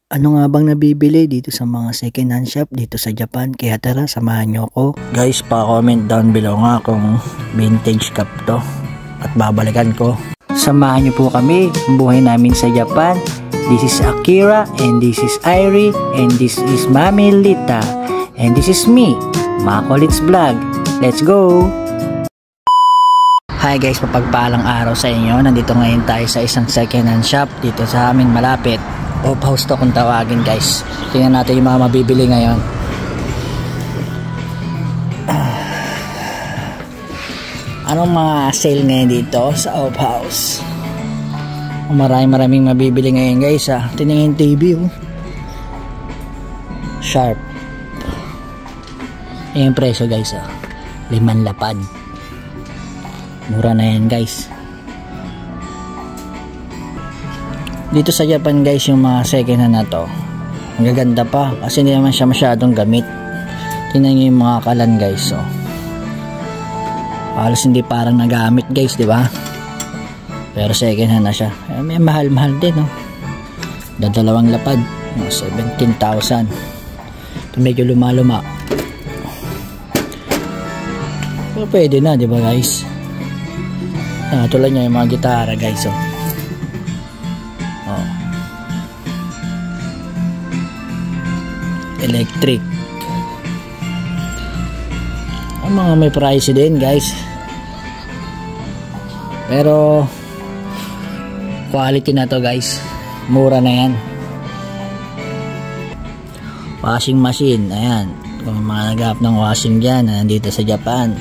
Ano nga bang nabibili dito sa mga second hand shop dito sa Japan? Kaya tara, samahan nyo ako. Guys, pa-comment down below nga kung vintage cup to at babalikan ko. Samahan nyo po kami ang buhay namin sa Japan. This is Akira and this is Irie and this is Mami Lita and this is me, Makolits Vlog. Let's go! Hi guys, mapagpalang araw sa inyo. Nandito ngayon tayo sa isang second hand shop dito sa amin malapit. Off house to kung tawagin guys. Tingnan natin yung mga mabibili ngayon. Anong mga sale ngayon dito sa off house? Maraming mabibili ngayon guys ha. Tingnan yung TV oh. Sharp. Yung presyo guys oh. 5 lapad. Mura na yan guys. Dito sa Japan guys, yung mga second hand na to, ang gaganda pa kasi hindi naman siya masyadong gamit. Tingnan nyo yung mga kalan guys oh. Halos hindi parang nagamit guys, di ba? Pero second hand na siya. May mahal-mahal din oh. Dalawang lapad, 17,000. Medyo luma-luma. Pero pwede na, di ba guys? Tulad niya yung mga gitara guys oh. Electric. Ang mga may price din guys, pero quality na to guys. Mura na yan. Washing machine, ayan, kung mga naghahanap ng washing dyan nandito sa Japan,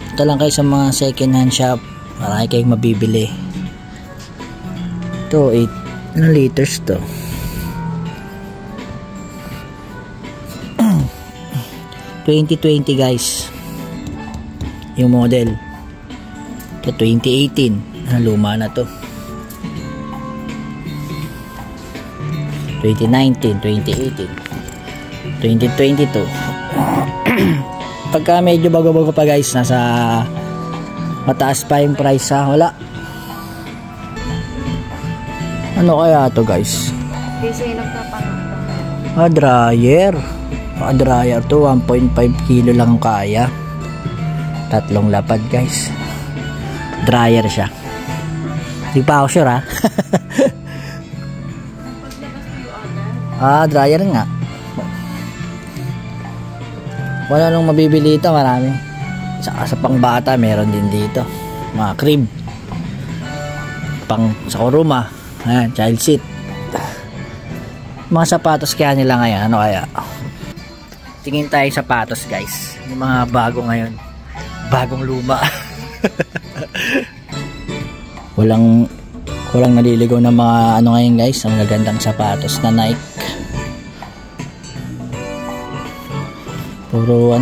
ito lang kayo sa mga second hand shop. Marami kayong mabibili. Ito 8 liters to. 2020 guys yung model. Ito 2018, luma na to. 2019, 2018, 2022. Pagka medyo bago-bago pa guys, nasa mataas pa yung price ha. Wala, ano kaya to guys? Dryer. Dryer to, 1.5 kilo lang kaya. 3 lapad guys. Dryer siya. Di pa ako sure ha. Dryer nga. Wala nung mabibili ito, marami. Sa pang bata meron din dito. Mga crib. Pang sa kuruma. Ayan, child seat. Mga sapatos kaya nila ngayon. Ano kaya? Tingin tayo sapatos guys. Yung mga bago ngayon. Bagong luma. walang naliligaw na mga ano ngayon guys. Ang gagandang sapatos na Nike. Puro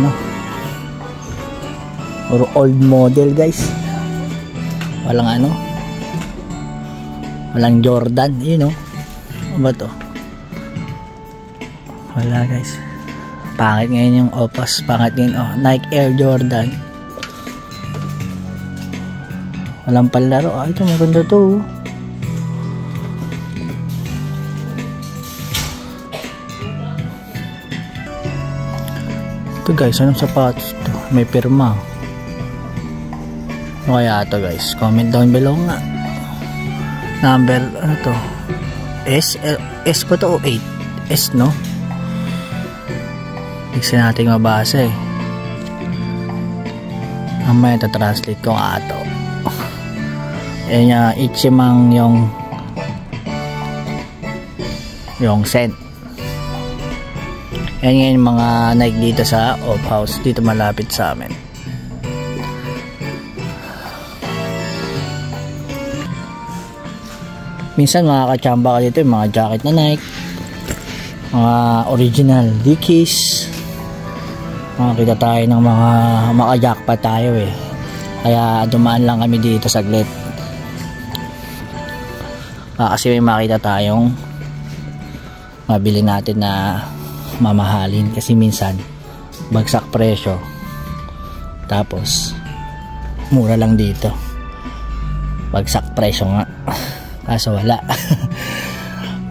old model guys. Walang Jordan. Yun ano ba to? Wala guys. Pangit ngayon yung Opas. Pangit ngayon Nike Air Jordan. Walang palaro. Ito maganda to. Ito guys, anong sapatos to? May pirma. Ano kaya ito guys? Comment down below nga. Number ano to? S ba to o 8? S no? Kasi natin mabasa mamaya translate ko nga ito. Ayan Ichimang yung cent. Ayan yung mga Nike dito sa off house dito malapit sa amin. Minsan makakachamba ka dito yung mga jacket na Nike, mga original Dickies. Makakita tayo ng mga makajakpat tayo kaya dumaan lang kami dito saglit kasi may makita tayong mabili natin na mamahalin kasi minsan bagsak presyo tapos mura lang dito. Bagsak presyo nga kaso wala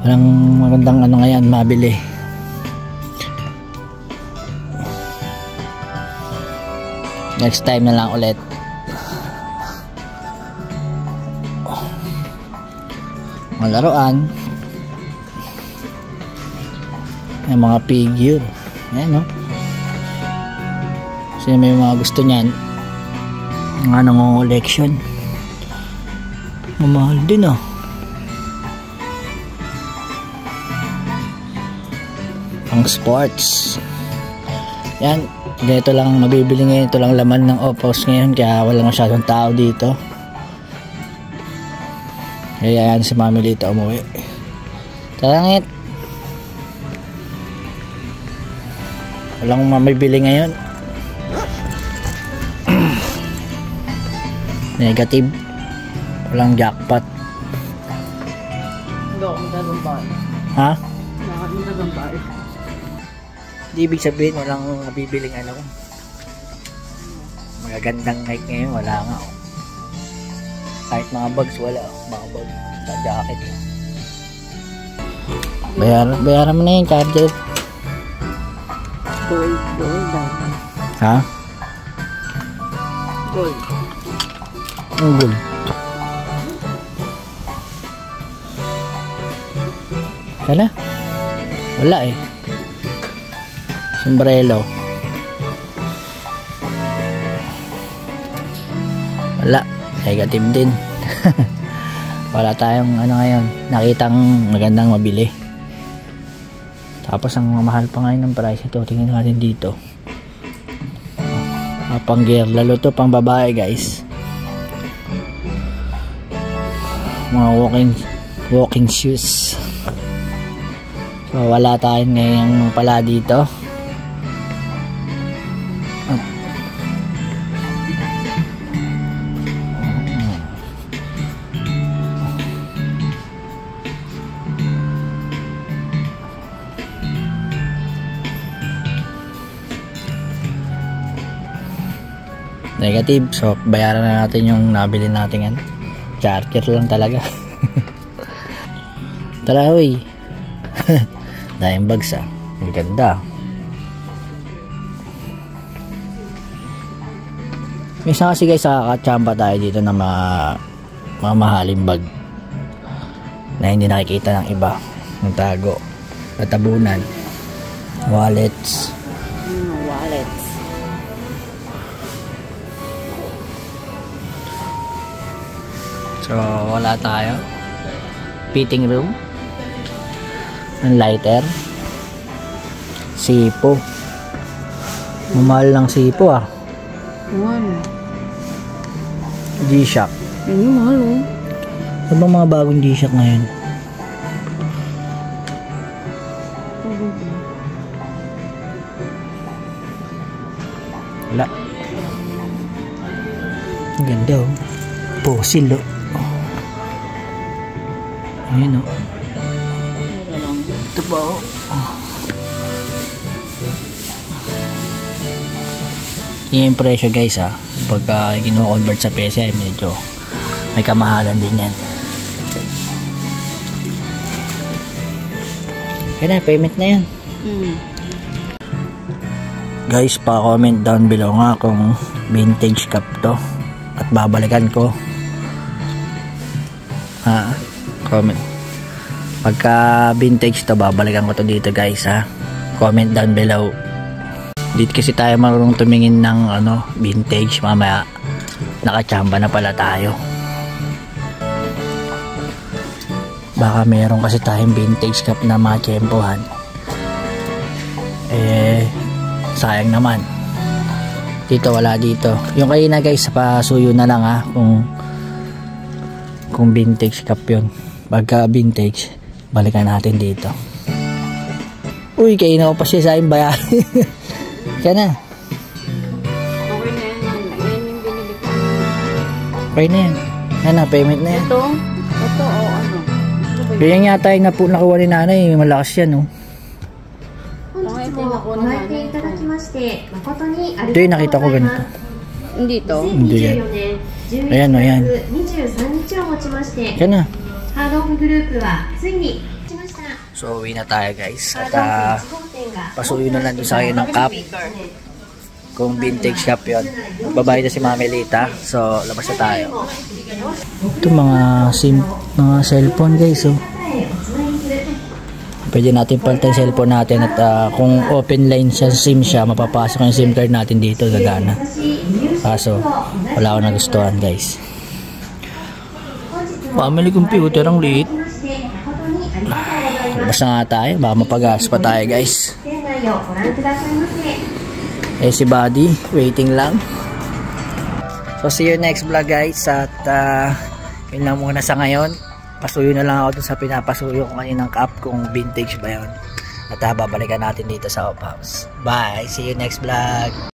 Walang magandang ano ngayon mabili. Next time na lang ulit. Mga laruan. Yung mga figure. Ayan, no? Sino may mga gusto niyan? Mga nangong-collection. Mamahal din, oh. Pang sports. Yan. Ganito lang mabibili ngayon. Ito lang laman ng Opos ngayon. Kaya wala masyadong tao dito. Kaya yan si Mami Lita umuwi. Tarangit. Walang mamibili ngayon. Negative. Walang jackpot. Ha? Hindi ibig sabihin walang mabibiling ano. Magagandang night ngayon. Wala nga. Kahit mga bags wala. Mga bags. Jacket. Bayaran mo na yung charger. Gold. Ha? Gold. Ang gold. Kala? Wala eh. Sombrero. Wala. Negative din. Wala tayong ano ngayon. Nakitang magandang mabili. Tapos ang mahal pa ngayon ng price ito. Tingnan natin dito. Pang gear. Lalo to pang babae guys. Mga walking shoes. So wala tayong ngayong pala dito. Negative. So bayaran na natin yung nabili natin yan. Charger lang talaga. Tara huy. Dahil bags ah. Ang ganda. Minsan kasi guys kakachamba tayo dito na mamahaling bag na hindi nakikita ng iba. Ng tago. Tatabunan. Wallets. Wallets. So wala tayo. Fitting room. Ang lighter. Sipo. Mamahal lang sipo ah. Ano? G-Shock. Ano mahal oh. Ano bang mga bagong G-Shock ngayon? Wala. Ang ganda oh. Fossil oh. Ayun oh. Ito ba oh. Yan yung presyo guys ha. Pagka kino-convert sa peso ay medyo may kamahalan din yan. Kaya na, payment na yan. Guys, pa-comment down below nga kung vintage cup to at babalikan ko. Ha? Comment. Pagka vintage to, babalikan ko to dito guys ha. Comment down below. Dito kasi tayo marunong tumingin ng ano, vintage. Mamaya nakachamba na pala tayo. Baka meron kasi tayong vintage cup na matsyempohan. Sayang naman. Dito wala dito. Yung kayo na guys, pasuyo na lang ha kung vintage cup yun. Pagka vintage, balikan natin dito. Uy, kayo na ko pa siya sa aking bayaran. Kaya na. Okay na yan. Yan yung binili ko. Okay na yan. Yan na, payment na yan. Ito o ano? Ganyan yata yung nakuha ni nanay. Malakas yan oh. Ito yung nakita ko ganito. Hindi to. Hindi yan. Ayan o, yan. Yan na. So uwi na tayo guys. At pasuyo na lang doon sa kayo ng cup. Kung vintage cup yun. Magbabayad na si Mami Lita. So labas na tayo. Ito mga cellphone guys. Oh. Pwede natin palitan yung cellphone natin. At kung open line siya, SIM siya, mapapasok yung SIM card natin dito. Gagana. Kaso wala akong nagustuhan guys. Family computer ang liit. Labas na nga tayo. Baka mapagas pa tayo guys. Eh si Buddy, waiting lang. So see you next vlog guys. At yun lang muna sa ngayon. Pasuyo na lang ako dun sa pinapasuyo ko kaninang cup kung vintage ba yun. At babalikan natin dito sa Op House. Bye! See you next vlog!